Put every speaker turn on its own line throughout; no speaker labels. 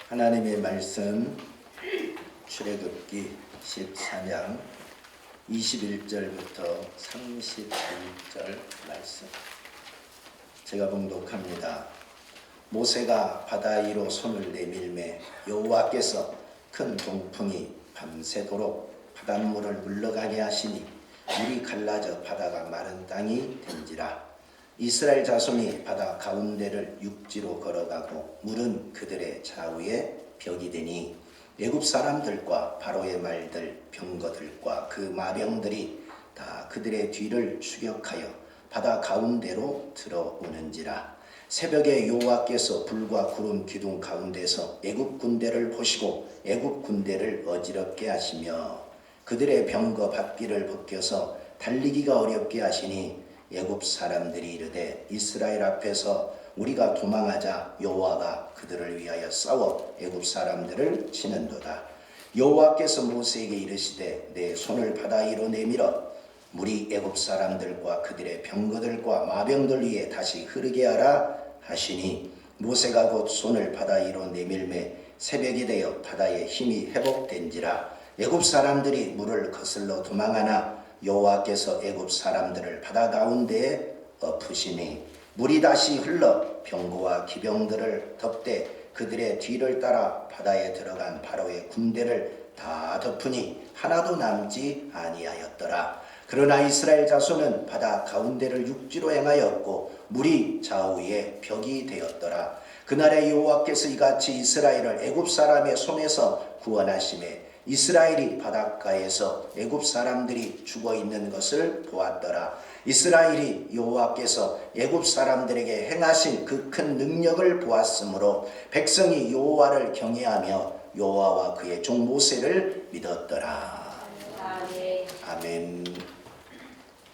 하나님의 말씀 출애굽기 14장 21절부터 31절 말씀 제가 봉독합니다. 모세가 바다 위로 손을 내밀매 여호와께서 큰 동풍이 밤새도록 바닷물을 물러가게 하시니 물이 갈라져 바다가 마른 땅이 된지라. 이스라엘 자손이 바다 가운데를 육지로 걸어가고 물은 그들의 좌우에 벽이 되니 애굽 사람들과 바로의 말들 병거들과 그 마병들이 다 그들의 뒤를 추격하여 바다 가운데로 들어오는지라. 새벽에 여호와께서 불과 구름 기둥 가운데서 애굽 군대를 보시고 애굽 군대를 어지럽게 하시며 그들의 병거 바퀴를 벗겨서 달리기가 어렵게 하시니 애굽 사람들이 이르되 이스라엘 앞에서 우리가 도망하자 여호와가 그들을 위하여 싸워 애굽 사람들을 치는도다. 여호와께서 모세에게 이르시되 내 손을 바다 위로 내밀어 물이 애굽 사람들과 그들의 병거들과 마병들 위에 다시 흐르게 하라 하시니 모세가 곧 손을 바다 위로 내밀매 새벽이 되어 바다의 힘이 회복된지라. 애굽 사람들이 물을 거슬러 도망하나 여호와께서 애굽 사람들을 바다 가운데에 엎으시니 물이 다시 흘러 병거와 기병들을 덮되 그들의 뒤를 따라 바다에 들어간 바로의 군대를 다 덮으니 하나도 남지 아니하였더라. 그러나 이스라엘 자손은 바다 가운데를 육지로 행하였고 물이 좌우에 벽이 되었더라. 그날에 여호와께서 이같이 이스라엘을 애굽 사람의 손에서 구원하시매 이스라엘이 바닷가에서 애굽 사람들이 죽어 있는 것을 보았더라. 이스라엘이 여호와께서 애굽 사람들에게 행하신 그 큰 능력을 보았으므로 백성이 여호와를 경외하며 여호와와 그의 종 모세를 믿었더라.
아멘.
아멘.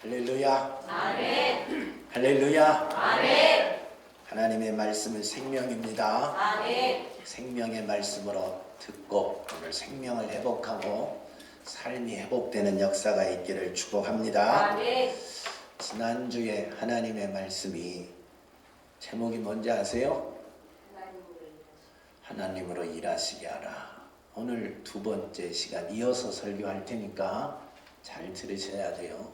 할렐루야.
아멘.
할렐루야.
아멘.
하나님의 말씀은 생명입니다.
아멘.
생명의 말씀으로 듣고 오늘 생명을 회복하고 삶이 회복되는 역사가 있기를 축복합니다.
아멘.
지난주에 하나님의 말씀이 제목이 뭔지 아세요? 하나님으로 일하시게 하라. 오늘 두 번째 시간 이어서 설교할 테니까 잘 들으셔야 돼요.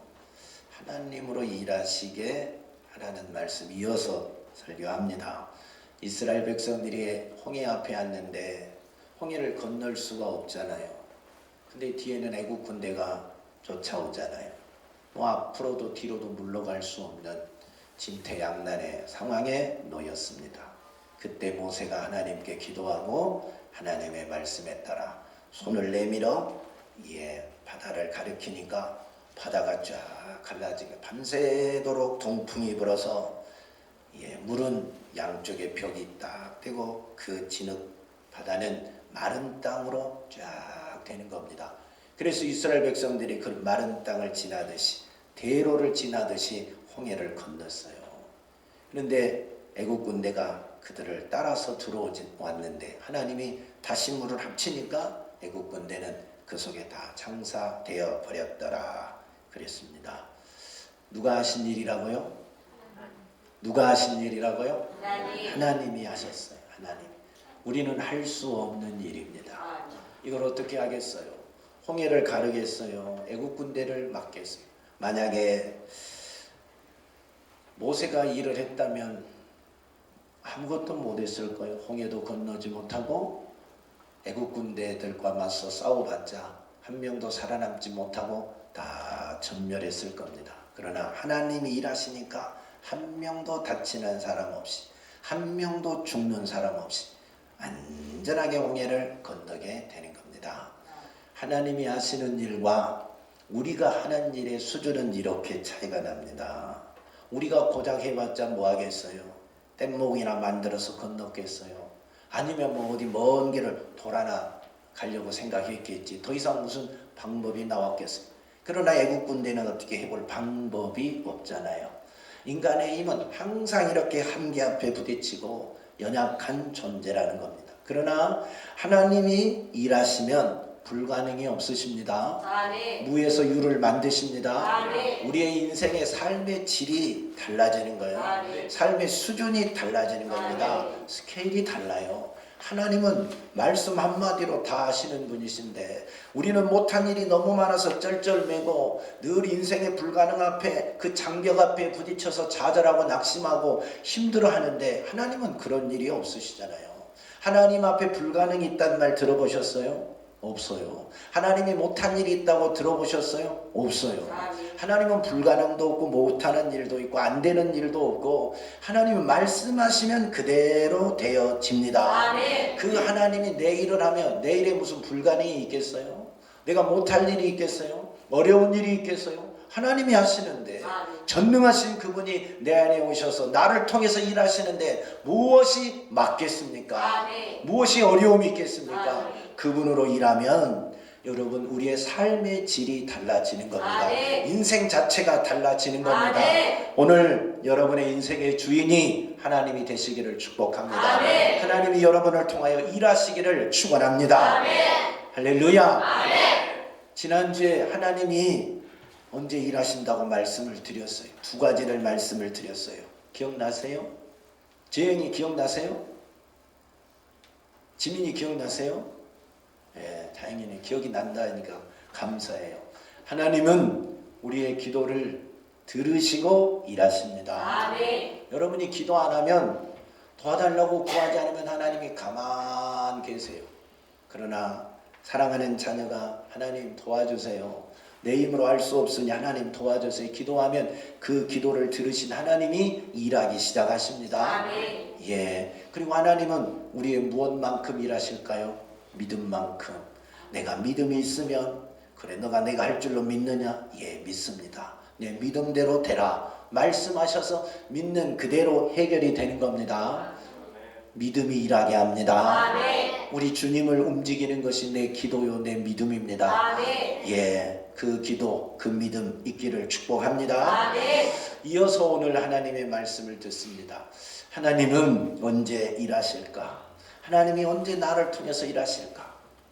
하나님으로 일하시게 하라는 말씀 이어서 설교합니다. 이스라엘 백성들이 홍해 앞에 왔는데 홍해를 건널 수가 없잖아요. 근데 뒤에는 애국 군대가 쫓아오잖아요. 앞으로도 뒤로도 물러갈 수 없는 진퇴양난의 상황에 놓였습니다. 그때 모세가 하나님께 기도하고 하나님의 말씀에 따라 손을 내밀어 바다를 가리키니까 바다가 쫙 갈라지고 밤새도록 동풍이 불어서 물은 양쪽에 벽이 딱 되고 그 진흙 바다는 마른 땅으로 쫙 되는 겁니다. 그래서 이스라엘 백성들이 그 마른 땅을 지나듯이 대로를 지나듯이 홍해를 건넜어요. 그런데 애국 군대가 그들을 따라서 왔는데 하나님이 다시 물을 합치니까 애국 군대는 그 속에 다 장사되어 버렸더라 그랬습니다. 누가 하신 일이라고요? 누가 하신 일이라고요? 하나님이 하셨어요. 하나님. 우리는 할 수 없는 일입니다. 이걸 어떻게 하겠어요? 홍해를 가르겠어요? 애국 군대를 막겠어요? 만약에 모세가 일을 했다면 아무것도 못했을 거예요. 홍해도 건너지 못하고 애국 군대들과 맞서 싸워봤자 한 명도 살아남지 못하고 다 전멸했을 겁니다. 그러나 하나님이 일하시니까 한 명도 다치는 사람 없이 한 명도 죽는 사람 없이 안전하게 홍해를 건너게 되는 겁니다. 하나님이 하시는 일과 우리가 하는 일의 수준은 이렇게 차이가 납니다. 우리가 고작 해봤자 뭐 하겠어요? 뗏목이나 만들어서 건넜겠어요? 아니면 어디 먼 길을 돌아나 가려고 생각했겠지. 더 이상 무슨 방법이 나왔겠어요? 그러나 애국 군대는 어떻게 해볼 방법이 없잖아요. 인간의 힘은 항상 이렇게 한계 앞에 부딪히고 연약한 존재라는 겁니다. 그러나 하나님이 일하시면 불가능이 없으십니다.
아멘.
무에서 유를 만드십니다.
아멘.
우리의 인생의 삶의 질이 달라지는 거예요.
아멘.
삶의 수준이 달라지는 겁니다.
아멘.
스케일이 달라요. 하나님은 말씀 한마디로 다 하시는 분이신데 우리는 못한 일이 너무 많아서 쩔쩔매고 늘 인생의 불가능 앞에 그 장벽 앞에 부딪혀서 좌절하고 낙심하고 힘들어하는데 하나님은 그런 일이 없으시잖아요. 하나님 앞에 불가능이 있다는 말 들어보셨어요? 없어요. 하나님이 못한 일이 있다고 들어보셨어요? 없어요. 하나님은 불가능도 없고 못하는 일도 있고 안 되는 일도 없고 하나님은 말씀하시면 그대로 되어집니다. 그 하나님이 내일을 하면 내일에 무슨 불가능이 있겠어요? 내가 못할 일이 있겠어요? 어려운 일이 있겠어요? 하나님이 하시는데 전능하신 그분이 내 안에 오셔서 나를 통해서 일하시는데 무엇이 막겠습니까? 무엇이 어려움이 있겠습니까? 그분으로 일하면 여러분 우리의 삶의 질이 달라지는 겁니다. 인생 자체가 달라지는 겁니다. 오늘 여러분의 인생의 주인이 하나님이 되시기를 축복합니다. 하나님이 여러분을 통하여 일하시기를 축원합니다. 할렐루야. 지난주에 하나님이 언제 일하신다고 말씀을 드렸어요. 두 가지를 말씀을 드렸어요. 기억나세요? 재영이 기억나세요? 지민이 기억나세요? 예, 다행이네. 기억이 난다니까 감사해요. 하나님은 우리의 기도를 들으시고 일하십니다. 여러분이 기도 안 하면 도와달라고 구하지 않으면 하나님이 가만 계세요. 그러나 사랑하는 자녀가 하나님 도와주세요. 내 힘으로 할 수 없으니 하나님 도와주세요. 기도하면 그 기도를 들으신 하나님이 일하기 시작하십니다. 예. 그리고 하나님은 우리의 무엇만큼 일하실까요? 믿음만큼. 내가 믿음이 있으면 그래 너가 내가 할 줄로 믿느냐? 예, 믿습니다. 내 믿음대로 되라. 말씀하셔서 믿는 그대로 해결이 되는 겁니다. 믿음이 일하게 합니다. 우리 주님을 움직이는 것이 내 기도요 내 믿음입니다. 예, 그 기도 그 믿음 있기를 축복합니다. 이어서 오늘 하나님의 말씀을 듣습니다. 하나님은 언제 일하실까? 하나님이 언제 나를 통해서 일하실까?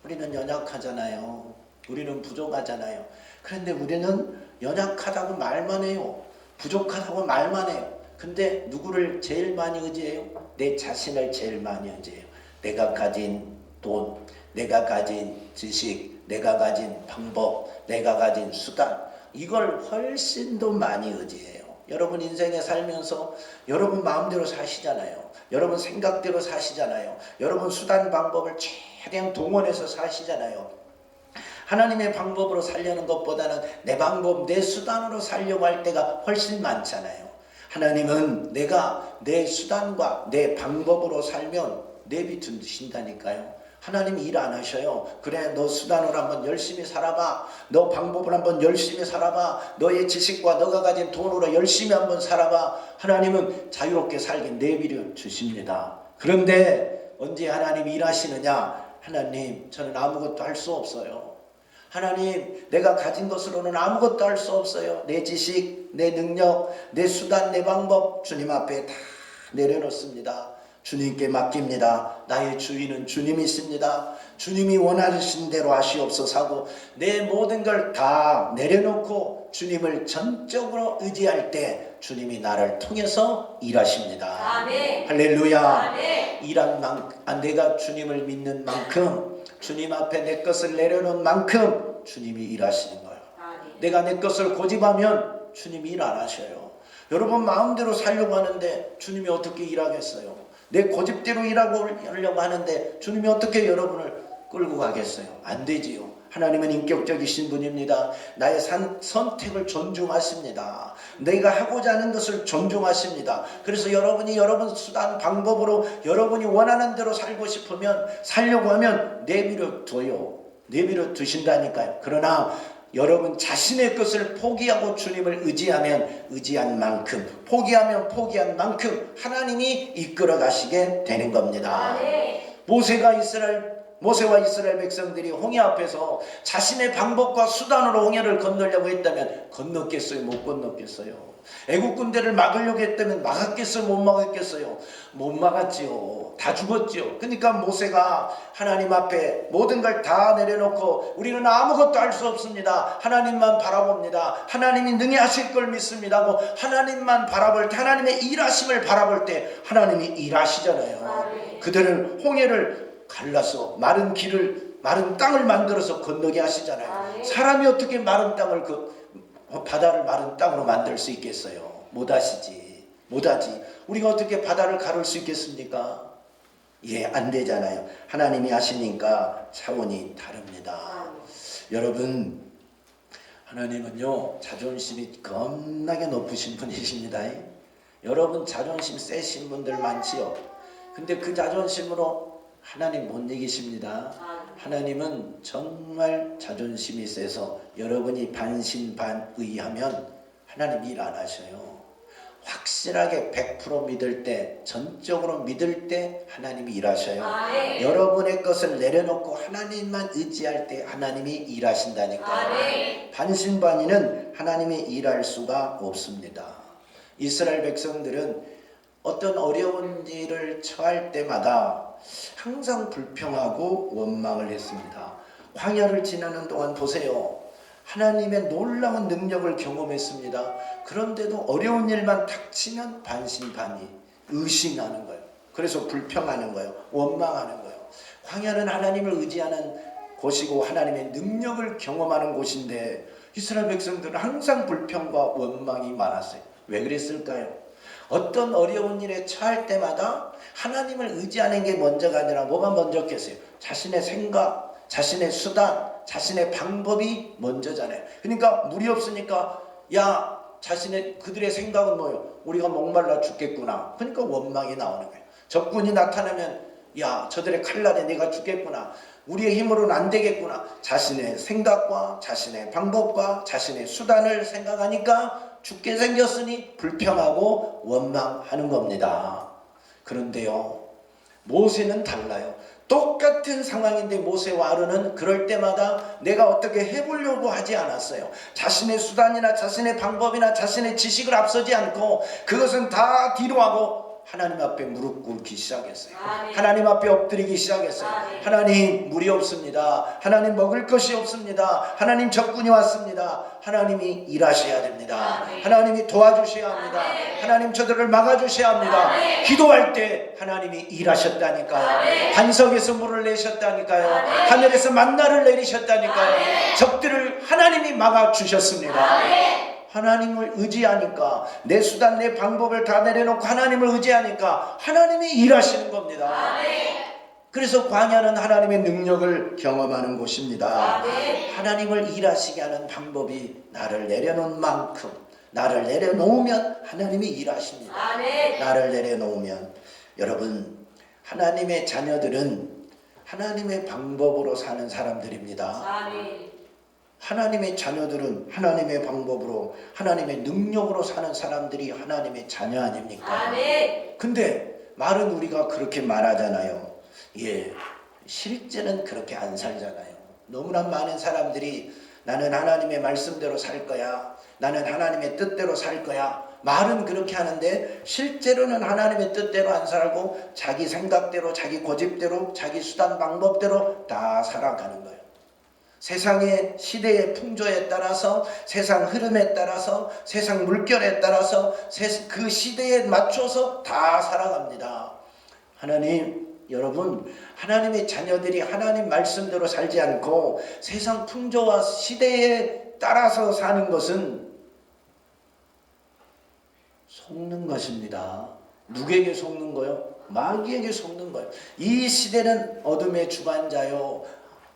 우리는 연약하잖아요. 우리는 부족하잖아요. 그런데 우리는 연약하다고 말만 해요. 부족하다고 말만 해요. 근데 누구를 제일 많이 의지해요? 내 자신을 제일 많이 의지해요. 내가 가진 돈, 내가 가진 지식, 내가 가진 방법, 내가 가진 수단, 이걸 훨씬 더 많이 의지해요. 여러분 인생에 살면서 여러분 마음대로 사시잖아요. 여러분 생각대로 사시잖아요. 여러분 수단 방법을 최대한 동원해서 사시잖아요. 하나님의 방법으로 살려는 것보다는 내 방법, 내 수단으로 살려고 할 때가 훨씬 많잖아요. 하나님은 내가 내 수단과 내 방법으로 살면 내비두신다니까요. 하나님이 일 안 하셔요. 그래 너 수단으로 한번 열심히 살아봐. 너 방법을 한번 열심히 살아봐. 너의 지식과 너가 가진 돈으로 열심히 한번 살아봐. 하나님은 자유롭게 살게 내비려 주십니다. 그런데 언제 하나님이 일하시느냐? 하나님 저는 아무것도 할 수 없어요. 하나님 내가 가진 것으로는 아무것도 할 수 없어요. 내 지식, 내 능력, 내 수단, 내 방법 주님 앞에 다 내려놓습니다. 주님께 맡깁니다. 나의 주인은 주님이십니다. 주님이 원하신 대로 하시옵소서 하고 내 모든 걸 다 내려놓고 주님을 전적으로 의지할 때 주님이 나를 통해서 일하십니다.
아멘.
할렐루야.
아멘.
일한 만큼 내가 주님을 믿는 만큼 주님 앞에 내 것을 내려놓은 만큼 주님이 일하시는 거예요. 내가 내 것을 고집하면 주님이 일 안 하셔요. 여러분 마음대로 살려고 하는데 주님이 어떻게 일하겠어요? 내 고집대로 일하려고 하는데 주님이 어떻게 여러분을 끌고 가겠어요? 안 되지요. 하나님은 인격적이신 분입니다. 나의 선택을 존중하십니다. 내가 하고자 하는 것을 존중하십니다. 그래서 여러분이 여러분 수단 방법으로 여러분이 원하는 대로 살고 싶으면 살려고 하면 내버려 둬요. 내버려 두신다니까요. 그러나 여러분 자신의 것을 포기하고 주님을 의지하면 의지한 만큼 포기하면 포기한 만큼 하나님이 이끌어 가시게 되는 겁니다. 모세와 이스라엘 백성들이 홍해 앞에서 자신의 방법과 수단으로 홍해를 건너려고 했다면 건넜겠어요? 못 건넜겠어요? 애국 군대를 막으려고 했다면 막았겠어요? 못 막았겠어요? 못 막았지요. 다 죽었지요. 그러니까 모세가 하나님 앞에 모든 걸 다 내려놓고 우리는 아무것도 할 수 없습니다. 하나님만 바라봅니다. 하나님이 능히 하실 걸 믿습니다 하고 하나님만 바라볼 때, 하나님의 일하심을 바라볼 때 하나님이 일하시잖아요. 그들은 홍해를 갈라서 마른 땅을 만들어서 건너게 하시잖아요. 사람이 어떻게 마른 땅을 바다를 마른 땅으로 만들 수 있겠어요? 못하시지. 못하지. 우리가 어떻게 바다를 가를 수 있겠습니까? 예, 안 되잖아요. 하나님이 하시니까 차원이 다릅니다. 여러분, 하나님은요 자존심이 겁나게 높으신 분이십니다. 여러분 자존심 세신 분들 많지요. 근데 그 자존심으로 하나님 못 이기십니다. 하나님은 정말 자존심이 세서 여러분이 반신반의하면 하나님 일 안 하셔요. 확실하게 100% 믿을 때, 전적으로 믿을 때 하나님이 일하셔요. 여러분의 것을 내려놓고 하나님만 의지할 때 하나님이 일하신다니까요. 반신반의는 하나님이 일할 수가 없습니다. 이스라엘 백성들은 어떤 어려운 일을 처할 때마다 항상 불평하고 원망을 했습니다. 광야를 지나는 동안 보세요. 하나님의 놀라운 능력을 경험했습니다. 그런데도 어려운 일만 닥치면 반신반의, 의심하는 거예요. 그래서 불평하는 거예요. 원망하는 거예요. 광야는 하나님을 의지하는 곳이고 하나님의 능력을 경험하는 곳인데 이스라엘 백성들은 항상 불평과 원망이 많았어요. 왜 그랬을까요? 어떤 어려운 일에 처할 때마다 하나님을 의지하는 게 먼저가 아니라 뭐가 먼저겠어요? 자신의 생각, 자신의 수단, 자신의 방법이 먼저잖아요. 그러니까 물이 없으니까 그들의 생각은 뭐예요? 우리가 목말라 죽겠구나. 그러니까 원망이 나오는 거예요. 적군이 나타나면 저들의 칼날에 내가 죽겠구나. 우리의 힘으로는 안 되겠구나. 자신의 생각과 자신의 방법과 자신의 수단을 생각하니까 죽게 생겼으니 불평하고 원망하는 겁니다. 그런데요, 모세는 달라요. 똑같은 상황인데 모세와 아론은 그럴 때마다 내가 어떻게 해보려고 하지 않았어요. 자신의 수단이나 자신의 방법이나 자신의 지식을 앞서지 않고 그것은 다 뒤로 하고 하나님 앞에 무릎 꿇기 시작했어요. 하나님 앞에 엎드리기 시작했어요. 하나님, 물이 없습니다. 하나님, 먹을 것이 없습니다. 하나님, 적군이 왔습니다. 하나님이 일하셔야 됩니다. 하나님이 도와주셔야 합니다. 하나님, 저들을 막아주셔야 합니다. 기도할 때 하나님이 일하셨다니까요. 반석에서 물을 내셨다니까요. 하늘에서 만나를 내리셨다니까요. 적들을 하나님이 막아주셨습니다. 하나님을 의지하니까, 내 수단 내 방법을 다 내려놓고 하나님을 의지하니까 하나님이 일하시는 겁니다. 그래서 광야는 하나님의 능력을 경험하는 곳입니다. 하나님을 일하시게 하는 방법이 나를 내려놓은 만큼, 나를 내려놓으면 하나님이 일하십니다. 나를 내려놓으면. 여러분, 하나님의 자녀들은 하나님의 방법으로 사는 사람들입니다. 하나님의 자녀들은 하나님의 방법으로, 하나님의 능력으로 사는 사람들이 하나님의 자녀 아닙니까? 근데 말은 우리가 그렇게 말하잖아요. 예, 실제는 그렇게 안 살잖아요. 너무나 많은 사람들이 나는 하나님의 말씀대로 살 거야, 나는 하나님의 뜻대로 살 거야, 말은 그렇게 하는데 실제로는 하나님의 뜻대로 안 살고 자기 생각대로, 자기 고집대로, 자기 수단 방법대로 다 살아가는 거예요. 세상의 시대의 풍조에 따라서, 세상 흐름에 따라서, 세상 물결에 따라서 그 시대에 맞춰서 다 살아갑니다. 하나님, 여러분, 하나님의 자녀들이 하나님 말씀대로 살지 않고 세상 풍조와 시대에 따라서 사는 것은 속는 것입니다. 누구에게 속는 거요? 마귀에게 속는 거예요. 이 시대는 어둠의 주관자요,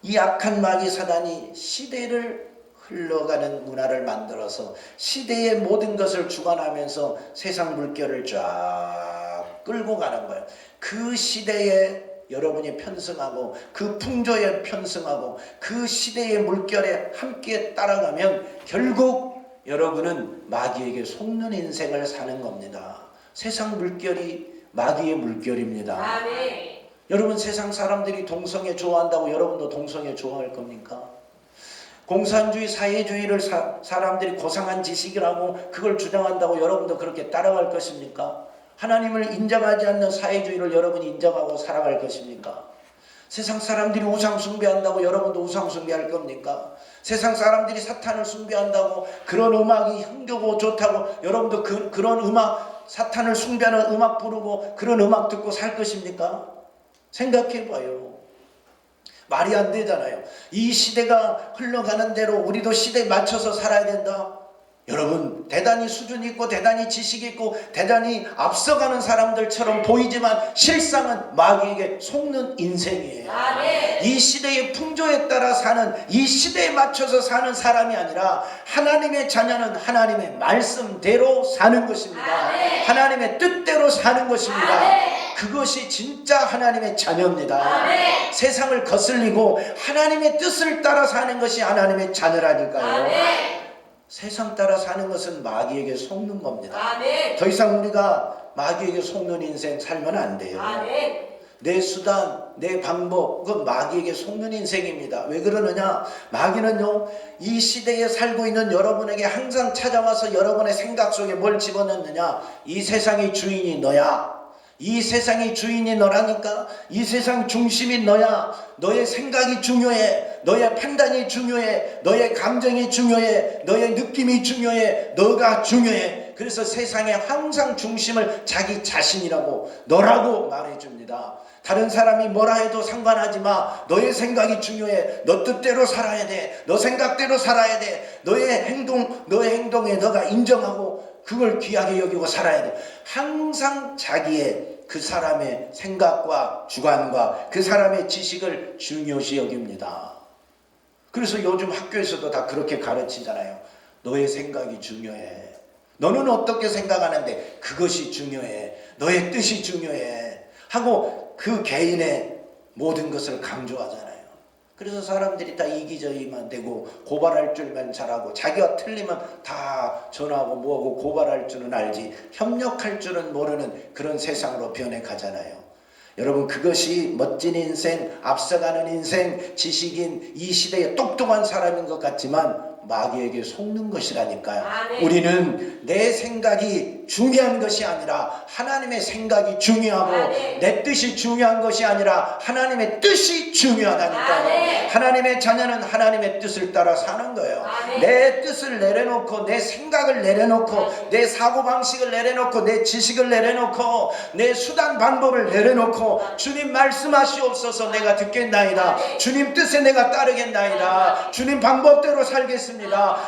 이 악한 마귀 사단이 시대를 흘러가는 문화를 만들어서 시대의 모든 것을 주관하면서 세상 물결을 쫙 끌고 가는 거예요. 그 시대에 여러분이 편승하고, 그 풍조에 편승하고, 그 시대의 물결에 함께 따라가면 결국 여러분은 마귀에게 속는 인생을 사는 겁니다. 세상 물결이 마귀의 물결입니다. 여러분, 세상 사람들이 동성애 좋아한다고 여러분도 동성애 좋아할 겁니까? 공산주의, 사회주의를 사람들이 고상한 지식이라고 그걸 주장한다고 여러분도 그렇게 따라갈 것입니까? 하나님을 인정하지 않는 사회주의를 여러분이 인정하고 살아갈 것입니까? 세상 사람들이 우상 숭배한다고 여러분도 우상 숭배할 겁니까? 세상 사람들이 사탄을 숭배한다고 그런 음악이 흥겨고 좋다고 여러분도 그런 음악, 사탄을 숭배하는 음악 부르고 그런 음악 듣고 살 것입니까? 생각해봐요. 말이 안 되잖아요. 이 시대가 흘러가는 대로 우리도 시대에 맞춰서 살아야 된다. 여러분, 대단히 수준 있고 대단히 지식 있고 대단히 앞서가는 사람들처럼 보이지만 실상은 마귀에게 속는 인생이에요.
아멘.
이 시대의 풍조에 따라 사는, 이 시대에 맞춰서 사는 사람이 아니라 하나님의 자녀는 하나님의 말씀대로 사는 것입니다.
아멘.
하나님의 뜻대로 사는 것입니다.
아멘.
그것이 진짜 하나님의 자녀입니다.
아멘.
세상을 거슬리고 하나님의 뜻을 따라 사는 것이 하나님의 자녀라니까요.
아멘.
세상 따라 사는 것은 마귀에게 속는 겁니다.
아멘.
더 이상 우리가 마귀에게 속는 인생 살면 안 돼요.
아멘.
내 수단, 내 방법, 그건 마귀에게 속는 인생입니다. 왜 그러느냐? 마귀는요, 이 시대에 살고 있는 여러분에게 항상 찾아와서 여러분의 생각 속에 뭘 집어넣느냐? 이 세상의 주인이 너야. 이 세상의 주인이 너라니까. 이 세상 중심이 너야. 너의 생각이 중요해. 너의 판단이 중요해. 너의 감정이 중요해. 너의 느낌이 중요해. 너가 중요해. 그래서 세상에 항상 중심을 자기 자신이라고, 너라고 말해줍니다. 다른 사람이 뭐라 해도 상관하지 마. 너의 생각이 중요해. 너 뜻대로 살아야 돼. 너 생각대로 살아야 돼. 너의 행동에 너가 인정하고 그걸 귀하게 여기고 살아야 돼. 항상 자기의 그 사람의 생각과 주관과 그 사람의 지식을 중요시 여깁니다. 그래서 요즘 학교에서도 다 그렇게 가르치잖아요. 너의 생각이 중요해. 너는 어떻게 생각하는데 그것이 중요해. 너의 뜻이 중요해. 하고 그 개인의 모든 것을 강조하잖아요. 그래서 사람들이 다 이기적이만 되고 고발할 줄만 잘하고 자기가 틀리면 다 전화하고 뭐하고 고발할 줄은 알지 협력할 줄은 모르는 그런 세상으로 변해가잖아요. 여러분, 그것이 멋진 인생, 앞서가는 인생, 지식인, 이 시대의 똑똑한 사람인 것 같지만 마귀에게 속는 것이라니까요.
아멘.
우리는 내 생각이 중요한 것이 아니라 하나님의 생각이 중요하고
아멘.
내 뜻이 중요한 것이 아니라 하나님의 뜻이 중요하다니까요.
아멘.
하나님의 자녀는 하나님의 뜻을 따라 사는 거예요.
아멘.
내 뜻을 내려놓고 내 생각을 내려놓고
아멘.
내 사고방식을 내려놓고 내 지식을 내려놓고 내 수단 방법을 내려놓고 주님 말씀하시옵소서 내가 듣겠나이다.
아멘.
주님 뜻에 내가 따르겠나이다. 주님 방법대로 살겠습니다.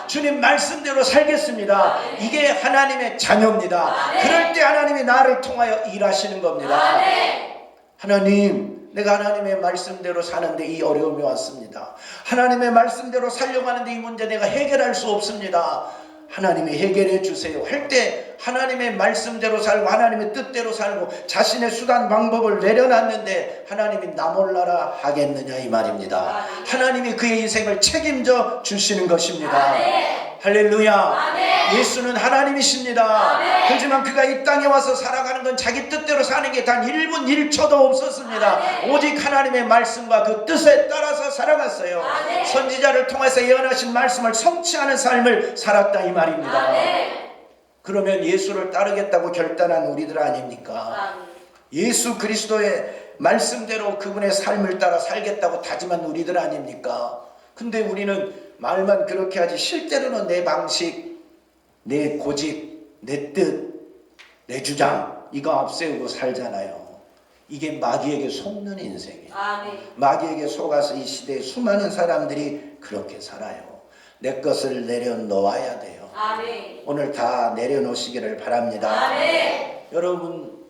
주님 말씀대로 살겠습니다.
아멘.
이게 하나님의 자녀입니다.
아멘.
그럴 때 하나님이 나를 통하여 일하시는 겁니다.
아멘.
하나님, 내가 하나님의 말씀대로 사는데 이 어려움이 왔습니다. 하나님의 말씀대로 살려고 하는데 이 문제 내가 해결할 수 없습니다. 하나님이 해결해 주세요 할 때 하나님의 말씀대로 살고 하나님의 뜻대로 살고 자신의 수단 방법을 내려놨는데 하나님이 나 몰라라 하겠느냐 이 말입니다. 하나님이 그의 인생을 책임져 주시는 것입니다.
아멘.
할렐루야.
아멘.
예수는 하나님이십니다.
아멘.
그렇지만 그가 이 땅에 와서 살아가는 건 자기 뜻대로 사는 게 단 1분 1초도 없었습니다.
아멘.
오직 하나님의 말씀과 그 뜻에 따라서 살아갔어요.
아멘.
선지자를 통해서 예언하신 말씀을 성취하는 삶을 살았다 이 말입니다.
아멘.
그러면 예수를 따르겠다고 결단한 우리들 아닙니까?
아멘.
예수 그리스도의 말씀대로 그분의 삶을 따라 살겠다고 다짐한 우리들 아닙니까? 근데 우리는 말만 그렇게 하지 실제로는 내 방식, 내 고집, 내 뜻, 내 주장 이거 앞세우고 살잖아요. 이게 마귀에게 속는 인생이에요.
아멘.
마귀에게 속아서 이 시대에 수많은 사람들이 그렇게 살아요. 내 것을 내려놓아야 돼요.
아멘.
오늘 다 내려놓으시기를 바랍니다.
아멘.
여러분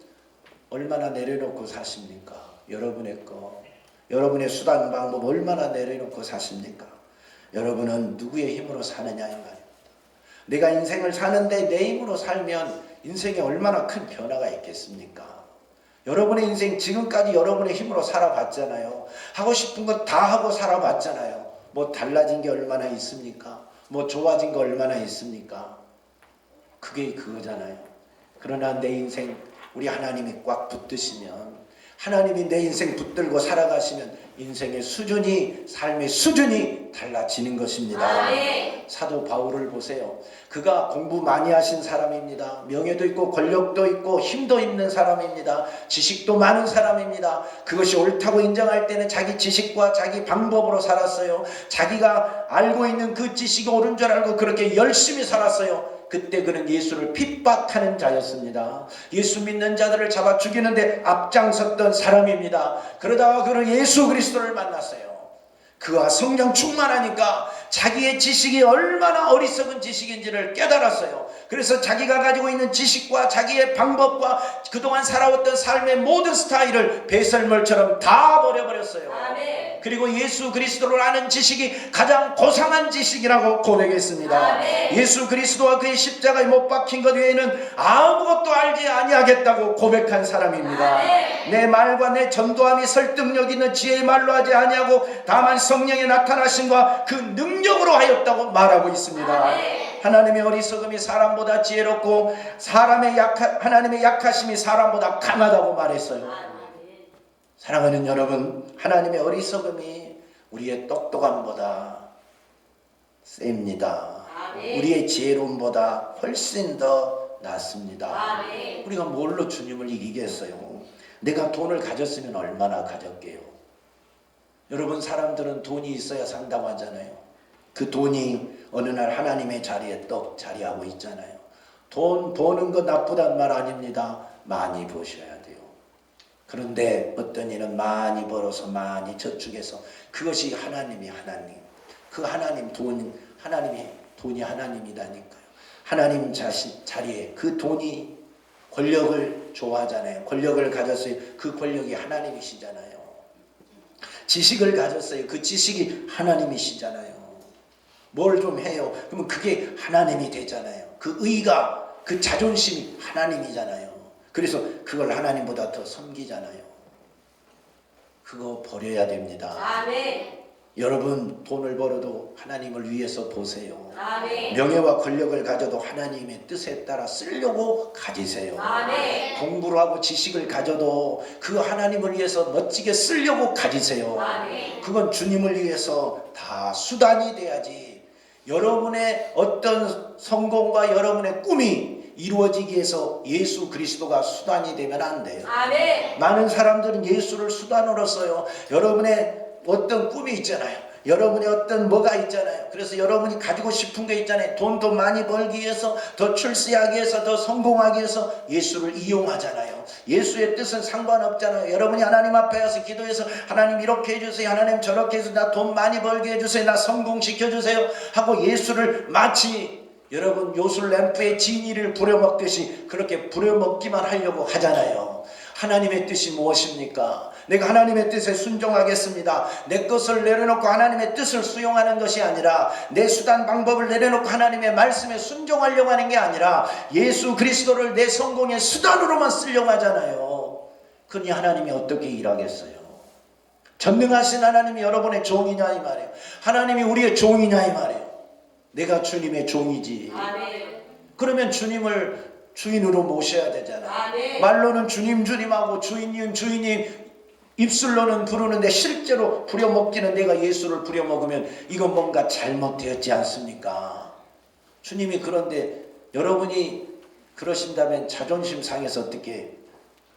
얼마나 내려놓고 사십니까? 여러분의 거, 여러분의 수단 방법 얼마나 내려놓고 사십니까? 여러분은 누구의 힘으로 사느냐 이 말입니다. 내가 인생을 사는데 내 힘으로 살면 인생에 얼마나 큰 변화가 있겠습니까? 여러분의 인생 지금까지 여러분의 힘으로 살아봤잖아요. 하고 싶은 거 다 하고 살아봤잖아요. 뭐 달라진 게 얼마나 있습니까? 뭐 좋아진 거 얼마나 있습니까? 그게 그거잖아요. 그러나 내 인생 우리 하나님이 꽉 붙드시면 하나님이 내 인생 붙들고 살아가시면 인생의 수준이, 삶의 수준이 달라지는 것입니다.
아멘.
사도 바울을 보세요. 그가 공부 많이 하신 사람입니다. 명예도 있고 권력도 있고 힘도 있는 사람입니다. 지식도 많은 사람입니다. 그것이 옳다고 인정할 때는 자기 지식과 자기 방법으로 살았어요. 자기가 알고 있는 그 지식이 옳은 줄 알고 그렇게 열심히 살았어요. 그때 그는 예수를 핍박하는 자였습니다. 예수 믿는 자들을 잡아 죽이는데 앞장섰던 사람입니다. 그러다가 그는 예수 그리스도를 만났어요. 그와 성령 충만하니까 자기의 지식이 얼마나 어리석은 지식인지를 깨달았어요. 그래서 자기가 가지고 있는 지식과 자기의 방법과 그동안 살아왔던 삶의 모든 스타일을 배설물처럼 다 버려버렸어요.
아멘.
그리고 예수 그리스도를 아는 지식이 가장 고상한 지식이라고 고백했습니다.
아멘.
예수 그리스도와 그의 십자가에 못 박힌 것 외에는 아무것도 알지 아니하겠다고 고백한 사람입니다.
아멘.
내 말과 내 전도함이 설득력 있는 지혜의 말로 하지 아니하고 다만 성령의 나타나심과 그 능력으로 하였다고 말하고 있습니다.
아멘.
하나님의 어리석음이 사람보다 지혜롭고 하나님의 약하심이 사람보다 강하다고 말했어요.
아멘.
사랑하는 여러분, 하나님의 어리석음이 우리의 똑똑함보다 셉니다.
아멘.
우리의 지혜로움보다 훨씬 더 낫습니다.
아멘.
우리가 뭘로 주님을 이기겠어요? 내가 돈을 가졌으면 얼마나 가졌게요? 여러분, 사람들은 돈이 있어야 산다고 하잖아요. 그 돈이 어느 날 하나님의 자리에 떡 자리하고 있잖아요. 돈 버는 거 나쁘단 말 아닙니다. 많이 버셔야 돼요. 그런데 어떤 이는 많이 벌어서 많이 저축해서 그것이 하나님. 그 하나님의 돈이 하나님이다니까요. 하나님 자리에 그 돈이 권력을 좋아하잖아요. 권력을 가졌어요. 그 권력이 하나님이시잖아요. 지식을 가졌어요. 그 지식이 하나님이시잖아요. 뭘 좀 해요. 그러면 그게 하나님이 되잖아요. 그 의가, 그 자존심이 하나님이잖아요. 그래서 그걸 하나님보다 더 섬기잖아요. 그거 버려야 됩니다.
아멘.
여러분, 돈을 벌어도 하나님을 위해서 보세요.
아멘.
명예와 권력을 가져도 하나님의 뜻에 따라 쓰려고 가지세요.
아멘.
공부를 하고 지식을 가져도 그 하나님을 위해서 멋지게 쓰려고 가지세요.
아멘.
그건 주님을 위해서 다 수단이 돼야지. 여러분의 어떤 성공과 여러분의 꿈이 이루어지기 위해서 예수 그리스도가 수단이 되면 안 돼요.
아멘.
많은 사람들은 예수를 수단으로 써요. 여러분의 어떤 꿈이 있잖아요. 여러분의 어떤 뭐가 있잖아요. 그래서 여러분이 가지고 싶은 게 있잖아요. 돈도 많이 벌기 위해서, 더 출세하기 위해서, 더 성공하기 위해서 예수를 이용하잖아요. 예수의 뜻은 상관없잖아요. 여러분이 하나님 앞에 와서 기도해서 하나님 이렇게 해주세요, 하나님 저렇게 해서 나 돈 많이 벌게 해주세요, 나 성공시켜주세요 하고 예수를 마치 여러분 요술램프에 진이를 부려먹듯이 그렇게 부려먹기만 하려고 하잖아요. 하나님의 뜻이 무엇입니까? 내가 하나님의 뜻에 순종하겠습니다. 내 것을 내려놓고 하나님의 뜻을 수용하는 것이 아니라 내 수단 방법을 내려놓고 하나님의 말씀에 순종하려고 하는 게 아니라 예수 그리스도를 내 성공의 수단으로만 쓰려고 하잖아요. 그러니 하나님이 어떻게 일하겠어요? 전능하신 하나님이 여러분의 종이냐 이 말이에요. 하나님이 우리의 종이냐 이 말이에요. 내가 주님의 종이지.
아멘.
그러면 주님을 주인으로 모셔야 되잖아요.
아멘.
말로는 주님 주님하고 주인님 주인님 입술로는 부르는데 실제로 부려먹기는 내가 예수를 부려먹으면 이건 뭔가 잘못되었지 않습니까? 주님이 그런데 여러분이 그러신다면 자존심 상해서 어떻게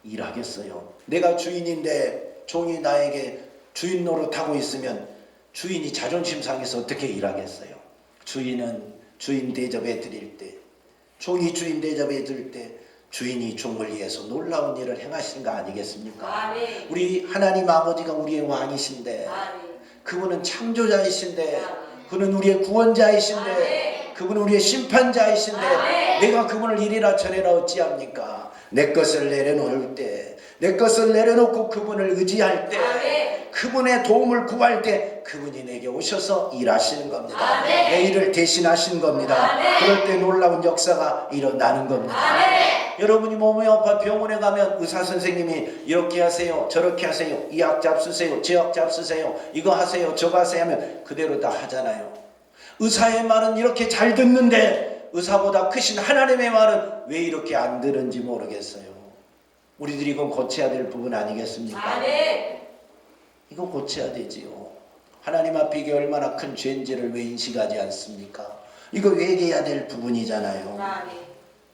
일하겠어요? 내가 주인인데 종이 나에게 주인 노릇하고 있으면 주인이 자존심 상해서 어떻게 일하겠어요? 주인은 주인 대접해 드릴 때, 종이 주인 대접해 드릴 때 주인이 종을 위해서 놀라운 일을 행하시는 거 아니겠습니까?
아멘.
우리 하나님 아버지가 우리의 왕이신데,
아멘.
그분은 창조자이신데, 그분은 우리의 구원자이신데, 그분은 우리의 심판자이신데,
아멘.
내가 그분을 이리라 저리라 어찌합니까? 내 것을 내려놓을 때, 내 것을 내려놓고 그분을 의지할 때,
아멘.
그분의 도움을 구할 때 그분이 내게 오셔서 일하시는 겁니다.
아멘.
내 일을 대신하시는 겁니다.
아멘.
그럴 때 놀라운 역사가 일어나는 겁니다.
아멘.
여러분이 몸이 아파 병원에 가면 의사 선생님이 이렇게 하세요, 저렇게 하세요, 이 약 잡수세요, 저 약 잡수세요, 이거 하세요, 저거 하세요 하면 그대로 다 하잖아요. 의사의 말은 이렇게 잘 듣는데 의사보다 크신 하나님의 말은 왜 이렇게 안 들은지 모르겠어요. 우리들이 이건 고쳐야 될 부분 아니겠습니까?
아멘.
이거 고쳐야 되지요. 하나님 앞에 이게 얼마나 큰 죄인지를 왜 인식하지 않습니까? 이거 회개해야 될 부분이잖아요.
아멘.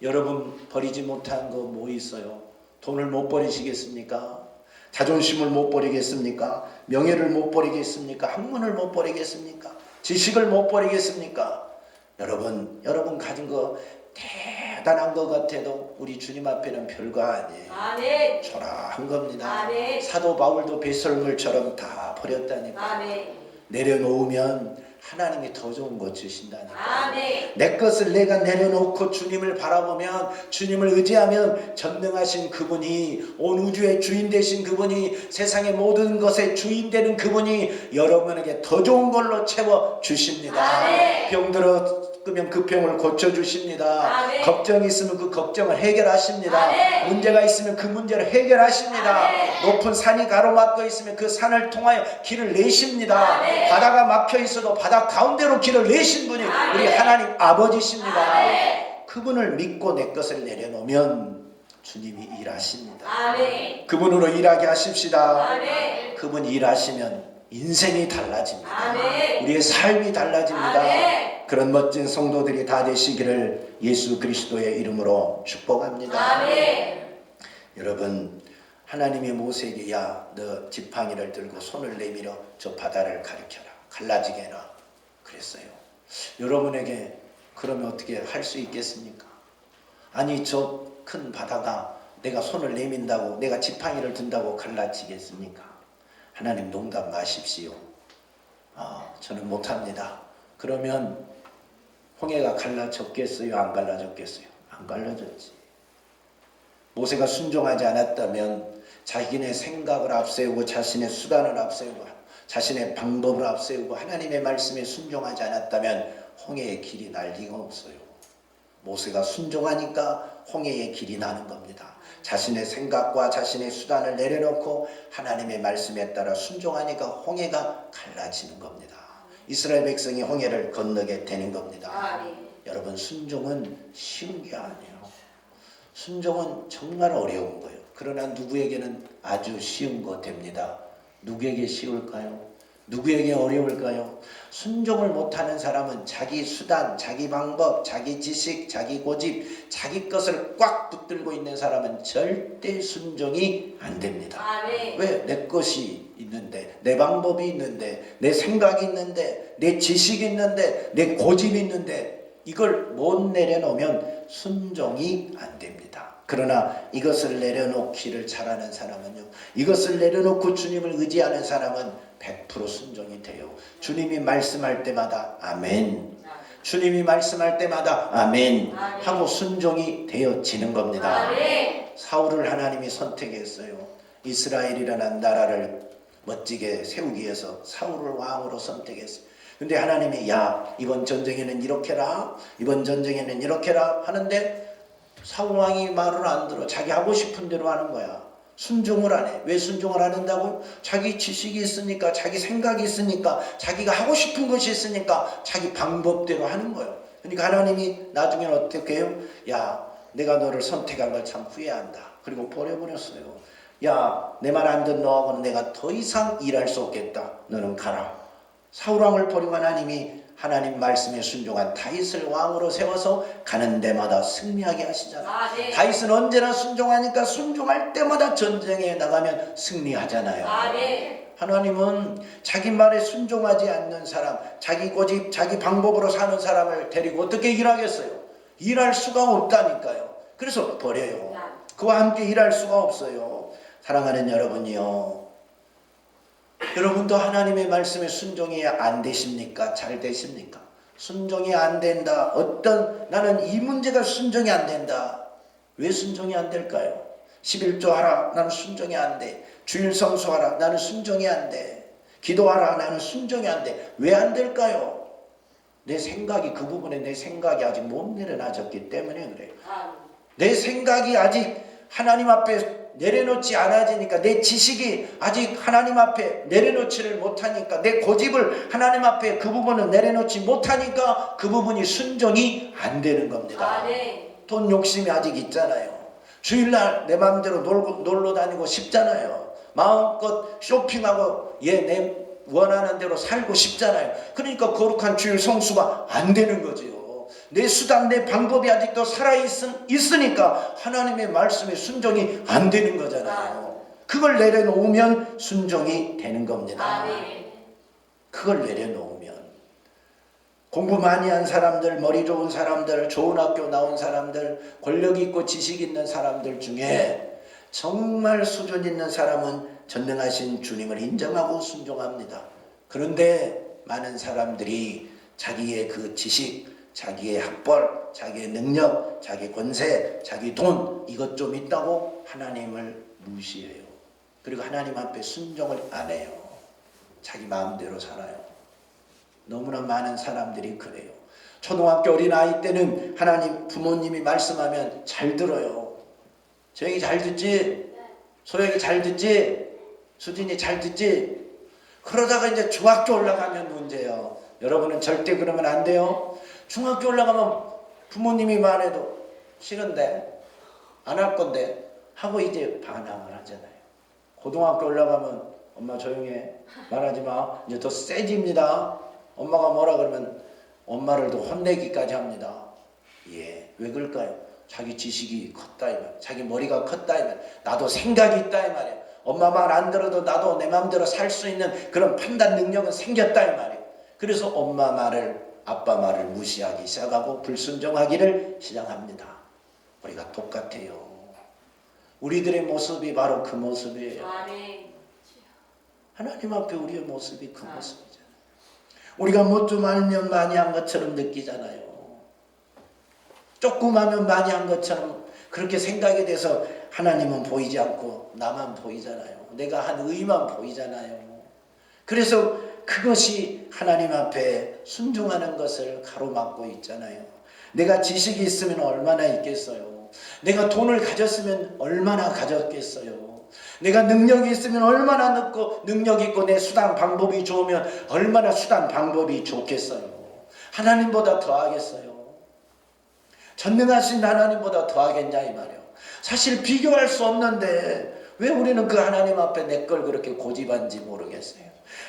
여러분 버리지 못한 거 뭐 있어요? 돈을 못 버리시겠습니까? 자존심을 못 버리겠습니까? 명예를 못 버리겠습니까? 학문을 못 버리겠습니까? 지식을 못 버리겠습니까? 여러분 가진 거 대단한 것 같아도 우리 주님 앞에는 별거 아니에요.
아멘.
초라한 겁니다.
아멘.
사도 바울도 뱃설물처럼 다 버렸다니까.
아멘.
내려놓으면 하나님이 더 좋은 거 주신다니까.
아멘.
내 것을 내가 내려놓고 주님을 바라보면, 주님을 의지하면 전능하신 그분이, 온 우주의 주인 되신 그분이, 세상의 모든 것의 주인 되는 그분이 여러분에게 더 좋은 걸로 채워 주십니다.
아멘.
병들었으면 그 병을 고쳐주십니다.
아멘.
걱정이 있으면 그 걱정을 해결하십니다.
아멘.
문제가 있으면 그 문제를 해결하십니다.
아멘.
높은 산이 가로막혀 있으면 그 산을 통하여 길을 내십니다.
아멘.
바다가 막혀 있어도 바다 가운데로 길을 내신 분이
아멘.
우리 하나님 아버지십니다.
아멘.
그분을 믿고 내 것을 내려놓으면 주님이 일하십니다.
아멘.
그분으로 일하게 하십시다.
아멘.
그분 일하시면 인생이 달라집니다.
아멘.
우리의 삶이 달라집니다.
아멘.
그런 멋진 성도들이 다 되시기를 예수 그리스도의 이름으로 축복합니다.
아멘.
여러분, 하나님이 모세에게 야, 너 지팡이를 들고 손을 내밀어 저 바다를 가리켜라, 갈라지게 해라 그랬어요. 여러분에게 그러면 어떻게 할 수 있겠습니까? 아니 저 큰 바다가 내가 손을 내민다고, 내가 지팡이를 든다고 갈라지겠습니까? 하나님 농담 마십시오. 저는 못합니다. 그러면 홍해가 갈라졌겠어요? 안 갈라졌겠어요? 안 갈라졌지. 모세가 순종하지 않았다면 자기네 생각을 앞세우고 자신의 수단을 앞세우고 자신의 방법을 앞세우고 하나님의 말씀에 순종하지 않았다면 홍해의 길이 날 리가 없어요. 모세가 순종하니까 홍해의 길이 나는 겁니다. 자신의 생각과 자신의 수단을 내려놓고 하나님의 말씀에 따라 순종하니까 홍해가 갈라지는 겁니다. 이스라엘 백성이 홍해를 건너게 되는 겁니다.
아멘.
여러분, 순종은 쉬운 게 아니에요. 순종은 정말 어려운 거예요. 그러나 누구에게는 아주 쉬운 거 됩니다. 누구에게 쉬울까요? 누구에게 어려울까요? 순종을 못하는 사람은 자기 수단, 자기 방법, 자기 지식, 자기 고집, 자기 것을 꽉 붙들고 있는 사람은 절대 순종이 안 됩니다.
아멘.
왜? 내 것이 있는데, 내 방법이 있는데, 내 생각이 있는데, 내 지식이 있는데, 내 고집이 있는데 이걸 못 내려놓으면 순종이 안 됩니다. 그러나 이것을 내려놓기를 잘하는 사람은요, 이것을 내려놓고 주님을 의지하는 사람은 100% 순종이 돼요. 주님이 말씀할 때마다 아멘, 주님이 말씀할 때마다 아멘 하고 순종이 되어지는 겁니다.
아멘.
사울을 하나님이 선택했어요. 이스라엘이라는 나라를 멋지게 세우기 위해서 사울을 왕으로 선택했어요. 근데 하나님이 야, 이번 전쟁에는 이렇게라, 이번 전쟁에는 이렇게라 하는데 사울 왕이 말을 안 들어. 자기 하고 싶은 대로 하는 거야. 순종을 안 해. 왜 순종을 안 한다고요? 자기 지식이 있으니까, 자기 생각이 있으니까, 자기가 하고 싶은 것이 있으니까 자기 방법대로 하는 거예요. 그러니까 하나님이 나중에는 어떻게 해요? 야, 내가 너를 선택한 걸 참 후회한다. 그리고 버려버렸어요. 야, 내 말 안 듣는 너하고는 내가 더 이상 일할 수 없겠다. 너는 가라. 사울 왕을 버리고 하나님 말씀에 순종한 다윗을 왕으로 세워서 가는 데마다 승리하게 하시잖아요.
아멘.
다윗은 언제나 순종하니까 순종할 때마다 전쟁에 나가면 승리하잖아요.
아멘.
하나님은 자기 말에 순종하지 않는 사람, 자기 고집, 자기 방법으로 사는 사람을 데리고 어떻게 일하겠어요? 일할 수가 없다니까요. 그래서 버려요. 그와 함께 일할 수가 없어요. 사랑하는 여러분이요, 여러분도 하나님의 말씀에 순종이 안 되십니까? 잘 되십니까? 순종이 안 된다. 나는 이 문제가 순종이 안 된다. 왜 순종이 안 될까요? 11조 하라. 나는 순종이 안 돼. 주일 성수하라. 나는 순종이 안 돼. 기도하라. 나는 순종이 안 돼. 왜 안 될까요? 내 생각이, 그 부분에 내 생각이 아직 못 내려놔졌기 때문에 그래요. 내 생각이 아직 하나님 앞에 내려놓지 않아지니까, 내 지식이 아직 하나님 앞에 내려놓지를 못하니까, 내 고집을 하나님 앞에 그 부분을 내려놓지 못하니까 그 부분이 순종이 안 되는 겁니다.
아멘.
돈 욕심이 아직 있잖아요. 주일날 내 마음대로 놀러 다니고 싶잖아요. 마음껏 쇼핑하고 내 원하는 대로 살고 싶잖아요. 그러니까 거룩한 주일 성수가 안 되는 거지요. 내 수단, 내 방법이 아직도 살아있으니까 하나님의 말씀에 순종이 안 되는 거잖아요. 그걸 내려놓으면 순종이 되는 겁니다. 그걸 내려놓으면. 공부 많이 한 사람들, 머리 좋은 사람들, 좋은 학교 나온 사람들, 권력 있고 지식 있는 사람들 중에 정말 수준 있는 사람은 전능하신 주님을 인정하고 순종합니다. 그런데 많은 사람들이 자기의 그 지식, 자기의 학벌, 자기의 능력, 자기 권세, 자기 돈 이것 좀 있다고 하나님을 무시해요. 그리고 하나님 앞에 순종을 안 해요. 자기 마음대로 살아요. 너무나 많은 사람들이 그래요. 초등학교 어린아이 때는 하나님 부모님이 말씀하면 잘 들어요. 저형이 잘 듣지? 소영이 잘 듣지? 수진이 잘 듣지? 그러다가 이제 중학교 올라가면 문제예요. 여러분은 절대 그러면 안 돼요. 중학교 올라가면 부모님이 말해도 싫은데 안 할 건데 하고 이제 반항을 하잖아요. 고등학교 올라가면 엄마 조용히 해. 말하지 마. 이제 더 세집니다. 엄마가 뭐라 그러면 엄마를 더 혼내기까지 합니다. 예, 왜 그럴까요? 자기 지식이 컸다 이 말, 자기 머리가 컸다 이 말, 나도 생각이 있다 이 말이에요. 엄마 말 안 들어도 나도 내 마음대로 살 수 있는 그런 판단 능력은 생겼다 이 말이에요. 그래서 엄마 말을, 아빠 말을 무시하기 시작하고 불순종하기를 시작합니다. 우리가 똑같아요. 우리들의 모습이 바로 그 모습이에요. 하나님 앞에 우리의 모습이 그 모습이잖아요. 우리가 뭐 좀 알면 많이 한 것처럼 느끼잖아요. 조금 하면 많이 한 것처럼 그렇게 생각이 돼서 하나님은 보이지 않고 나만 보이잖아요. 내가 한 의만 보이잖아요. 그래서 그것이 하나님 앞에 순종하는 것을 가로막고 있잖아요. 내가 지식이 있으면 얼마나 있겠어요. 내가 돈을 가졌으면 얼마나 가졌겠어요. 내가 능력이 있으면 얼마나 능력 있고 내 수단 방법이 좋으면 얼마나 수단 방법이 좋겠어요. 하나님보다 더하겠어요. 전능하신 하나님보다 더하겠냐 이 말이에요. 사실 비교할 수 없는데 왜 우리는 그 하나님 앞에 내 걸 그렇게 고집한지 모르겠어요.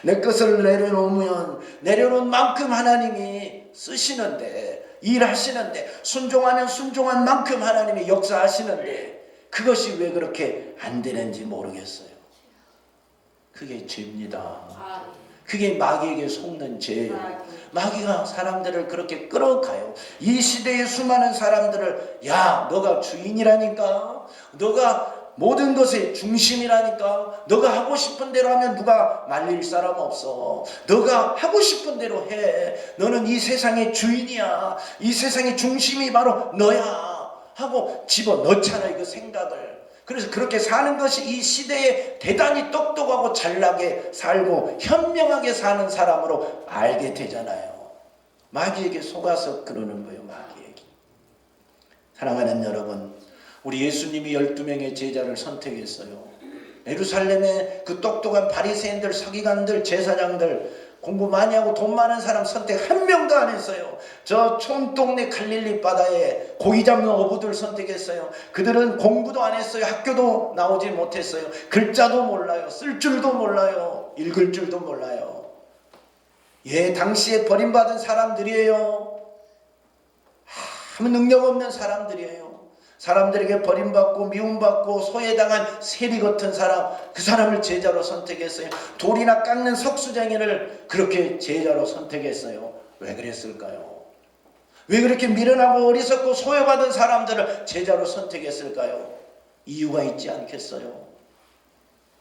내 것을 내려놓은 만큼 하나님이 쓰시는데, 일하시는데, 순종하면 순종한 만큼 하나님이 역사하시는데 그것이 왜 그렇게 안 되는지 모르겠어요. 그게 죄입니다. 그게 마귀에게 속는 죄예요. 마귀가 사람들을 그렇게 끌어가요. 이 시대의 수많은 사람들을, 야, 너가 주인이라니까, 너가 모든 것의 중심이라니까, 너가 하고 싶은 대로 하면 누가 말릴 사람 없어. 너가 하고 싶은 대로 해. 너는 이 세상의 주인이야. 이 세상의 중심이 바로 너야 하고 집어넣잖아요, 그 생각을. 그래서 그렇게 사는 것이 이 시대에 대단히 똑똑하고 잘나게 살고 현명하게 사는 사람으로 알게 되잖아요. 마귀에게 속아서 그러는 거예요. 마귀에게. 사랑하는 여러분, 우리 예수님이 12명의 제자를 선택했어요. 예루살렘의 그 똑똑한 바리새인들, 서기관들, 제사장들, 공부 많이 하고 돈 많은 사람 선택 한 명도 안 했어요. 저 촌동네 갈릴리 바다에 고기 잡는 어부들 선택했어요. 그들은 공부도 안 했어요. 학교도 나오지 못했어요. 글자도 몰라요. 쓸 줄도 몰라요. 읽을 줄도 몰라요. 예, 당시에 버림받은 사람들이에요. 아무 능력 없는 사람들이에요. 사람들에게 버림받고 미움받고 소외당한 세리 같은 사람, 그 사람을 제자로 선택했어요. 돌이나 깎는 석수쟁이를 그렇게 제자로 선택했어요. 왜 그랬을까요? 왜 그렇게 미련하고 어리석고 소외받은 사람들을 제자로 선택했을까요? 이유가 있지 않겠어요?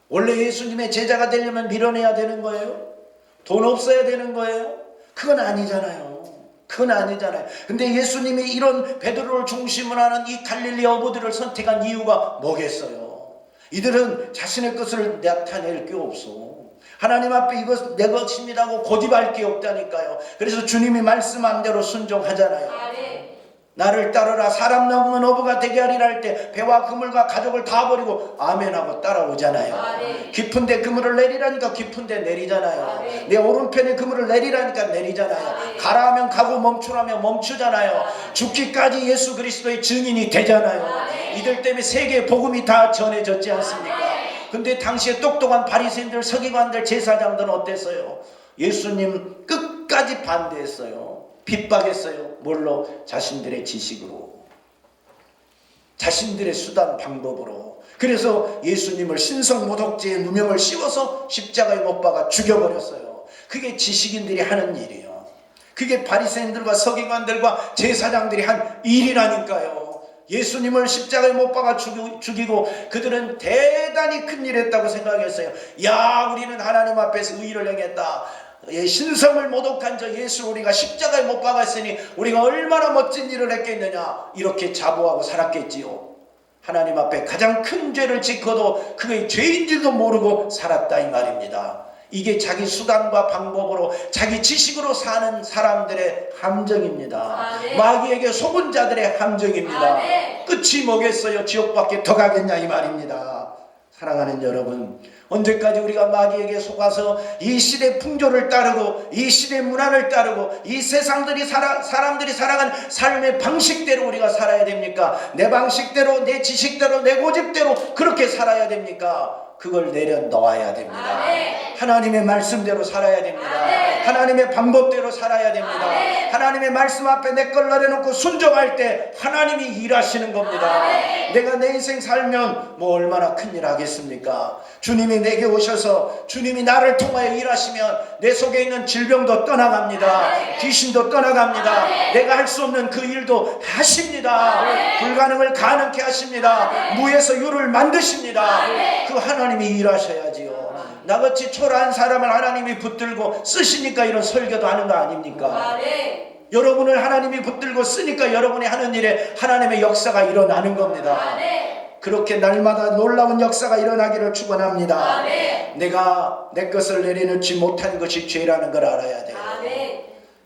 원래 예수님의 제자가 되려면 미련해야 되는 거예요? 돈 없어야 되는 거예요? 그건 아니잖아요. 그건 아니잖아요. 근데 예수님이 이런 베드로를 중심으로 하는 이 갈릴리 어부들을 선택한 이유가 뭐겠어요? 이들은 자신의 것을 나타낼 게 없어. 하나님 앞에 이것 내 것입니다 하고 고집할 게 없다니까요. 그래서 주님이 말씀한 대로 순종하잖아요. 나를 따르라, 사람 넘은 어부가 되게 하리라 할 때 배와 그물과 가족을 다 버리고 아멘하고 따라오잖아요. 깊은데 그물을 내리라니까 깊은데 내리잖아요. 내 오른편에 그물을 내리라니까 내리잖아요. 가라 하면 가고 멈추라면 멈추잖아요. 죽기까지 예수 그리스도의 증인이 되잖아요. 이들 때문에 세계에 복음이 다 전해졌지 않습니까? 근데 당시에 똑똑한 바리새인들, 서기관들, 제사장들은 어땠어요? 예수님 끝까지 반대했어요. 핍박했어요. 뭘로? 자신들의 지식으로, 자신들의 수단 방법으로. 그래서 예수님을 신성모독죄의 누명을 씌워서 십자가에 못 박아 죽여버렸어요. 그게 지식인들이 하는 일이에요. 그게 바리새인들과 서기관들과 제사장들이 한 일이라니까요. 예수님을 십자가에 못 박아 죽이고 그들은 대단히 큰일 했다고 생각했어요. 야, 우리는 하나님 앞에서 의를 행했다. 신성을 모독한 저 예수를 우리가 십자가에 못 박았으니 우리가 얼마나 멋진 일을 했겠느냐, 이렇게 자부하고 살았겠지요. 하나님 앞에 가장 큰 죄를 짓고도 그게 죄인 줄도 모르고 살았다 이 말입니다. 이게 자기 수단과 방법으로 자기 지식으로 사는 사람들의 함정입니다. 마귀에게 속은 자들의 함정입니다. 끝이 뭐겠어요? 지옥밖에 더 가겠냐 이 말입니다. 사랑하는 여러분, 언제까지 우리가 마귀에게 속아서 이 시대 풍조를 따르고 이 시대 문화를 따르고 이 세상들이 사람들이 살아가는 삶의 방식대로 우리가 살아야 됩니까? 내 방식대로, 내 지식대로, 내 고집대로 그렇게 살아야 됩니까? 그걸 내려놓아야 됩니다. 하나님의 말씀대로 살아야 됩니다. 하나님의 방법대로 살아야 됩니다. 하나님의 말씀 앞에 내 걸 내려놓고 순종할 때 하나님이 일하시는 겁니다. 내가 내 인생 살면 뭐 얼마나 큰일 하겠습니까? 주님이 내게 오셔서 주님이 나를 통하여 일하시면 내 속에 있는 질병도 떠나갑니다. 귀신도 떠나갑니다. 내가 할 수 없는 그 일도 하십니다. 불가능을 가능케 하십니다. 무에서 유를 만드십니다. 그 하나님이 일하셔야지요. 나같이 초라한 사람을 하나님이 붙들고 쓰시니까 이런 설교도 하는 거 아닙니까? 여러분을 하나님이 붙들고 쓰니까 여러분이 하는 일에 하나님의 역사가 일어나는 겁니다. 그렇게 날마다 놀라운 역사가 일어나기를 축원합니다. 내가 내 것을 내려놓지 못한 것이 죄라는 걸 알아야 돼요.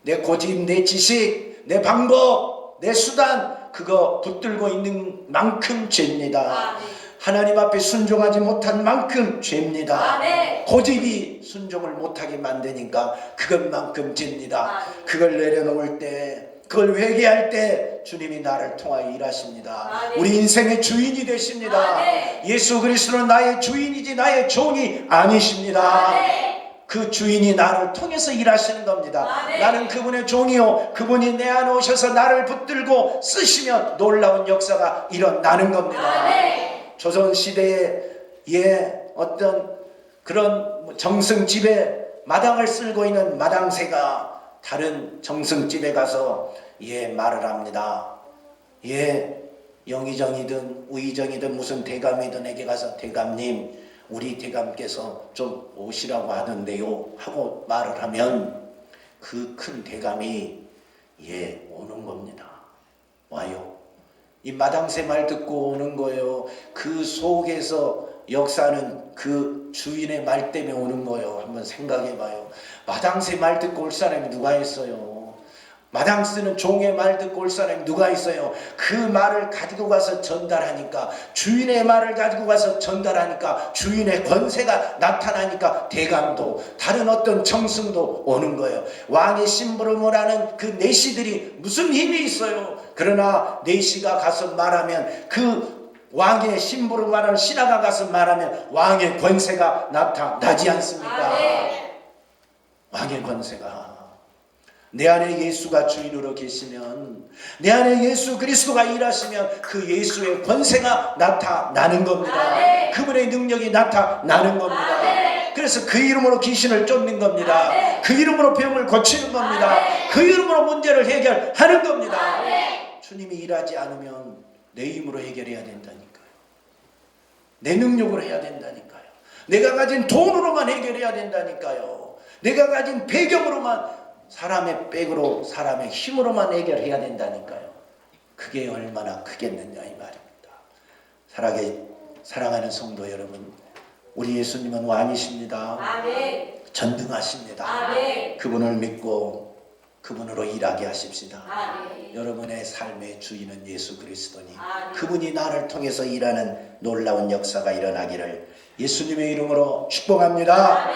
내 고집, 내 지식, 내 방법, 내 수단, 그거 붙들고 있는 만큼 죄입니다. 하나님 앞에 순종하지 못한 만큼 죄입니다. 고집이 순종을 못하게 만드니까 그것만큼 죄입니다. 그걸 내려놓을 때, 그걸 회개할 때 주님이 나를 통하여 일하십니다. 우리 인생의 주인이 되십니다. 예수 그리스도는 나의 주인이지 나의 종이 아니십니다. 그 주인이 나를 통해서 일하시는 겁니다. 나는 그분의 종이요, 그분이 내 안에 오셔서 나를 붙들고 쓰시면 놀라운 역사가 일어나는 겁니다. 조선시대에 어떤 그런 정승집에 마당을 쓸고 있는 마당새가 다른 정승집에 가서 말을 합니다. 영의정이든 우의정이든 무슨 대감이든에게 가서, 대감님, 우리 대감께서 좀 오시라고 하는데요 하고 말을 하면 그 큰 대감이 오는 겁니다. 와요. 이 마당새 말 듣고 오는 거예요. 그 속에서 역사는 그 주인의 말 때문에 오는 거예요. 한번 생각해 봐요. 마당새 말 듣고 올 사람이 누가 있어요? 마당 쓰는 종의 말 듣고 올 사람이 누가 있어요? 그 말을 가지고 가서 전달하니까, 주인의 말을 가지고 가서 전달하니까 주인의 권세가 나타나니까 대감도 다른 어떤 정승도 오는 거예요. 왕의 심부름을 하는 그 내시들이 무슨 힘이 있어요? 그러나 내시가 가서 말하면, 그 왕의 심부름하는 신하가 가서 말하면 왕의 권세가 나타나지 않습니까? 왕의 권세가, 내 안에 예수가 주인으로 계시면, 내 안에 예수 그리스도가 일하시면 그 예수의 권세가 나타나는 겁니다. 그분의 능력이 나타나는 겁니다. 그래서 그 이름으로 귀신을 쫓는 겁니다. 그 이름으로 병을 고치는 겁니다. 그 이름으로 문제를 해결하는 겁니다. 주님이 일하지 않으면 내 힘으로 해결해야 된다니까요. 내 능력으로 해야 된다니까요. 내가 가진 돈으로만 해결해야 된다니까요. 내가 가진 배경으로만, 사람의 백으로, 사람의 힘으로만 해결해야 된다니까요. 그게 얼마나 크겠느냐 이 말입니다. 사랑하는 성도 여러분, 우리 예수님은 왕이십니다. 전능하십니다. 그분을 믿고 그분으로 일하게 하십시다. 여러분의 삶의 주인은 예수 그리스도니 그분이 나를 통해서 일하는 놀라운 역사가 일어나기를 예수님의 이름으로 축복합니다.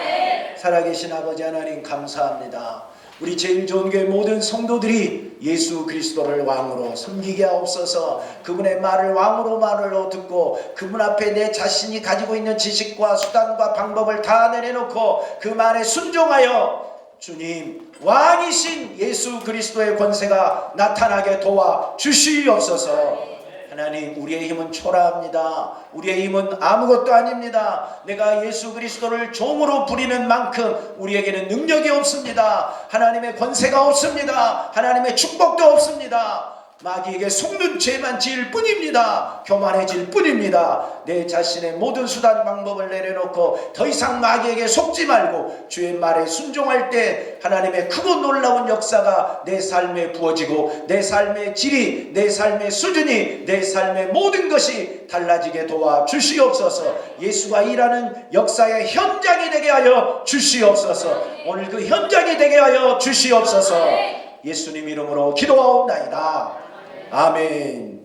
살아계신 아버지 하나님 감사합니다. 우리 제일 좋은 교회 모든 성도들이 예수 그리스도를 왕으로 섬기게 하옵소서. 그분의 말을 왕으로 듣고 그분 앞에 내 자신이 가지고 있는 지식과 수단과 방법을 다 내려놓고 그 말에 순종하여 주님 왕이신 예수 그리스도의 권세가 나타나게 도와 주시옵소서. 하나님, 우리의 힘은 초라합니다. 우리의 힘은 아무것도 아닙니다. 내가 예수 그리스도를 종으로 부리는 만큼 우리에게는 능력이 없습니다. 하나님의 권세가 없습니다. 하나님의 축복도 없습니다. 마귀에게 속는 죄만 지을 뿐입니다. 교만해질 뿐입니다. 내 자신의 모든 수단 방법을 내려놓고 더 이상 마귀에게 속지 말고 주의 말에 순종할 때 하나님의 크고 놀라운 역사가 내 삶에 부어지고 내 삶의 질이, 내 삶의 수준이, 내 삶의 모든 것이 달라지게 도와 주시옵소서. 예수가 일하는 역사의 현장이 되게 하여 주시옵소서. 오늘 그 현장이 되게 하여 주시옵소서. 예수님 이름으로 기도하옵나이다. 아멘.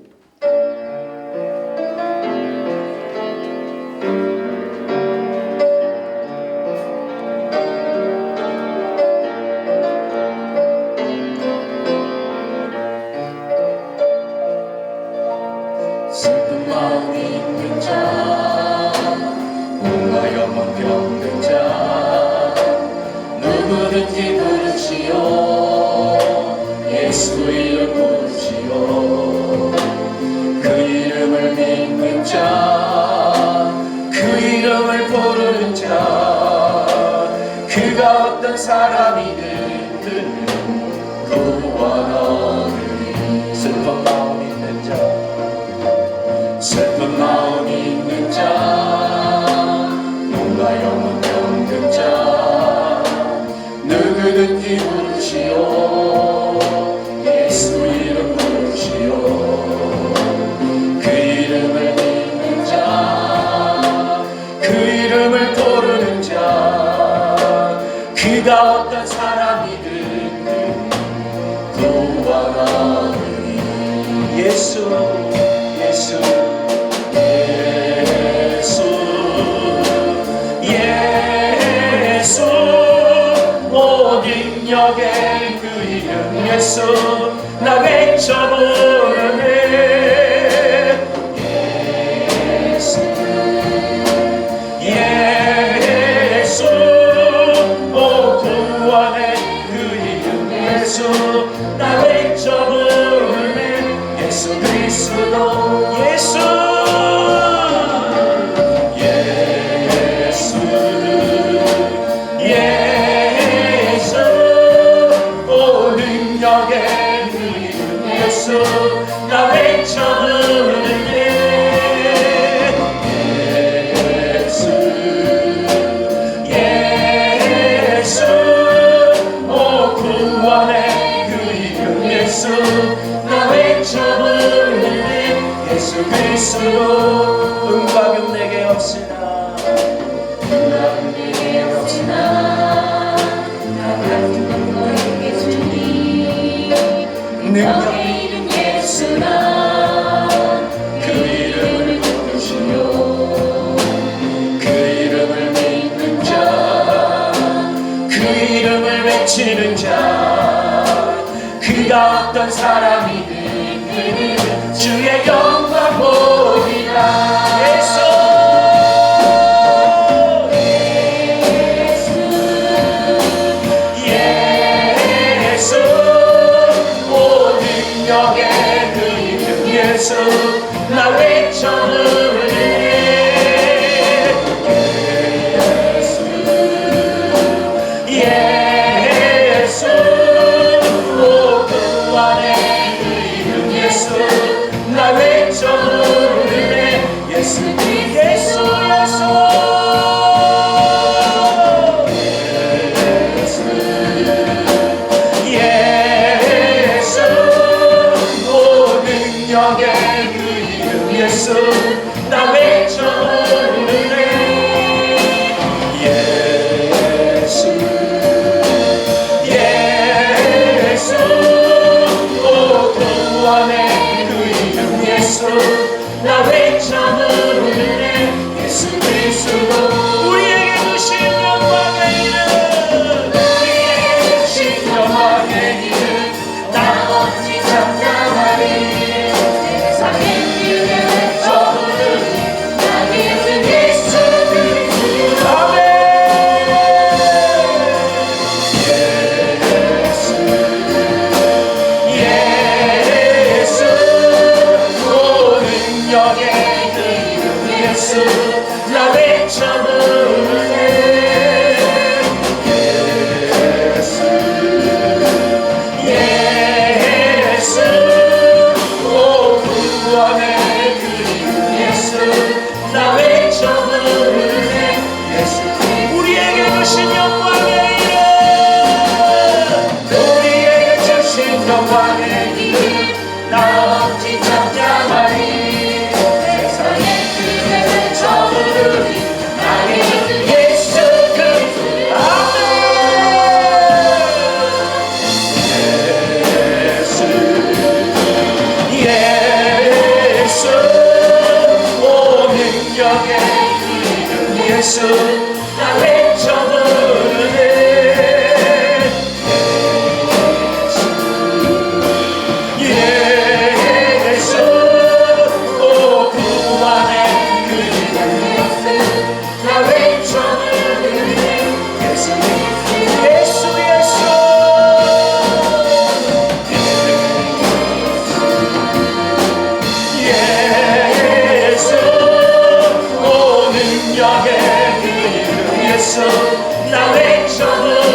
슬픈 마음이 있는 자, 몸과 영혼 병든 자, 누구든지 부르시오. 예수 이름 부르시오. 그 이름을 믿는 자, 그 이름을 부르는 자, 그가 어떤 사람이든 구원하리니.
슬픈 마음 있는 자,
슬픈 마음이 있는 자, 몸과 영혼 병든 자, 누구든지 부르시오. 예수 이름 부르시오. 그 이름을 믿는 자, 그 이름을 부르는 자, 그가 어떤 사람이든 구원하리니.
예수, 예수,
예수, 모든 역의 그 이름 예수, 나 외쳐 부르네. 예수, 예수, 오 구원의 그 이름 예수, 나 외쳐 부르네. 예수 그리스도 예수, 예수, 오 능력의 그 이름 예수, 나 외쳐 부르네. 예수, 예수, 오 구원의 그 이름 예수, 나 외쳐 부르네. 예수 그리스도
은과 금 내게 없으나
내게 없으나 나 같은 너에게 주니. 너의 이름 예수라. 그 이름을 부르시오. 그 이름을 믿는 자, 그 이름을 외치는 자, 그가 어떤 사람이든 그는 주의 영광 보리라. 예수, 예수, 오 능력의 그 이름 예수, 나 외쳐 부르네. 예수, 오 구원의 그 이름 예수, 나 외쳐 부르네. 예수, 예수, 예수, 예수, 오 능력의 그 이름 예수, 나 나 외쳐도